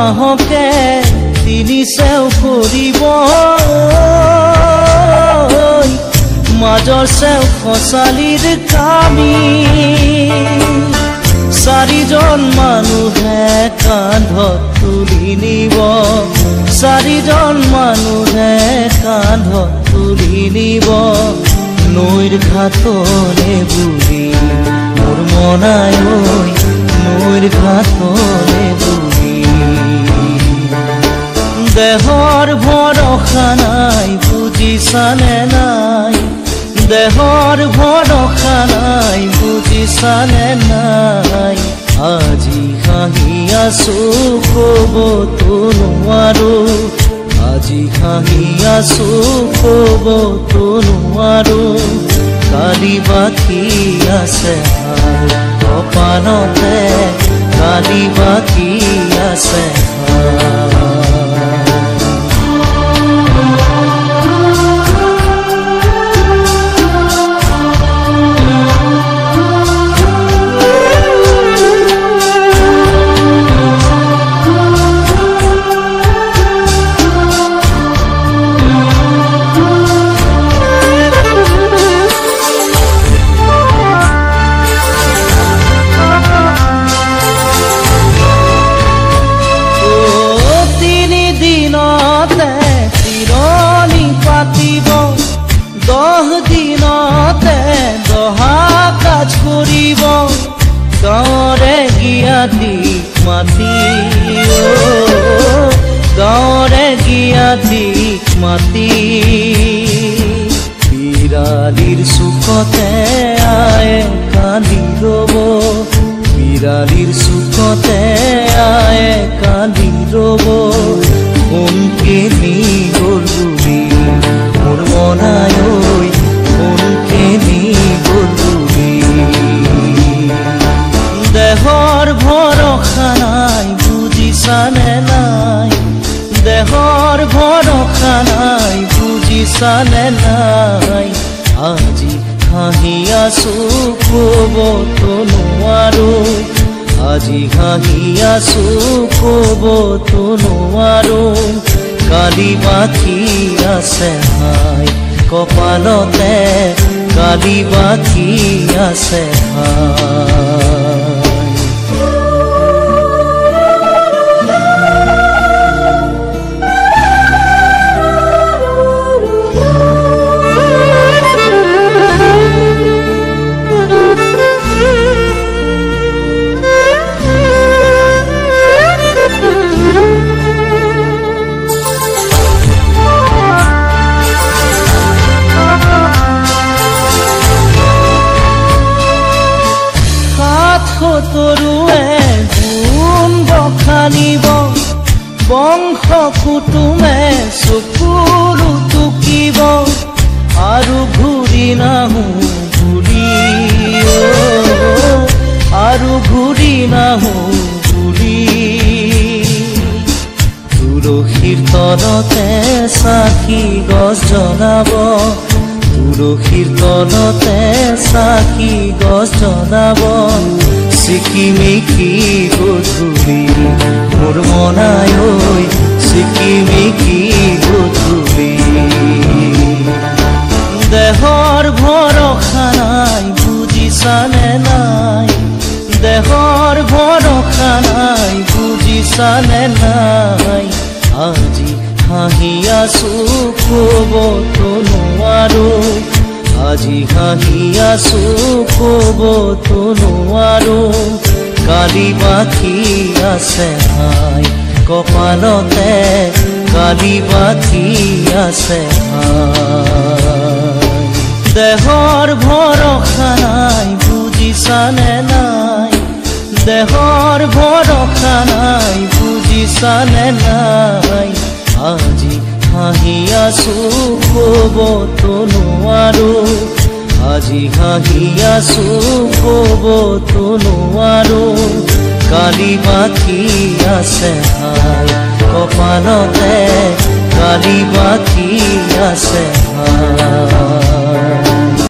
মাহকে তিনি চেও কৰিব মাজৰ চেও খচালিৰ কামি চাৰিজন মানুহে কান্ধত তুলি নিব চাৰিজন মানুহে কান্ধত তুলি নিব নৈৰ ঘাটলে বুৰি মোৰ মনাই নৈৰ ঘাটলে বুৰি দেহৰ ভৰসা নাই বুজিছানে নাই দেহৰ ভৰসা নাই বুজিছানে নাই আজি হাঁহি আছো ক'বতো নোৱাৰো আজি হাঁহি আছো ক'বতো নোৱাৰো কালি বাকী আছে কপালতে কালি বাকী আছে গাঁৱৰে জ্ঞাতিক মাতি গাঁৱৰে জ্ঞাতিক মাতি বিৰালিৰ চুকতে আয়ে কান্দি ৰ'ব বিৰালিৰ চুকতে আয়ে কান্দি ৰ'ব কোনকে নি গ'ল বুলি মোৰ মনাই কোনকে নি গ'ল বুলি দেহৰ ভৰসা নাই বুজিছানে নাই দেহৰ ভৰসা নাই বুজিছানে নাই আজি হাঁহি আছো ক'বতো নোৱাৰো আজি হাঁহি আছো ক'বতো নোৱাৰো কালি বাকী আছে হাই কপালতে কালি বাকী আছে হাই তৰুৱে গুণ বখানিব বংশ কুটুমে চকুলো টুকিব আৰু ঘূৰি নাহো বুলি আৰু ঘূৰি নাহো বুলি তুলসীৰ তলতে চাকি গছ জ্বলাব তুলসীৰ তলতে চাকি গছ জ্বলাব চিকিমিকি গধূলি মোৰ মনাই চিকিমিকি গধূলি দেহৰ ভৰসা নাই বুজিছানে নাই দেহৰ ভৰসা নাই বুজিছানে নাই আজি হাঁহি আছো ক'বতো নোৱাৰো আজি হাঁহি আছো ক'বতো নোৱাৰো কালি বাকী আছে হাই কপালতে কালি বাকী আছে হাই দেহৰ ভৰসা নাই বুজিছানে নাই দেহৰ ভৰসা নাই বুজিছানে নাই আজি হাঁহি আছো ক'বতো নোৱাৰো আজি হাঁহি আছো ক'বতো নোৱাৰো কালি বাকী আছে হাই কপালতে কালি বাকী আছে হাই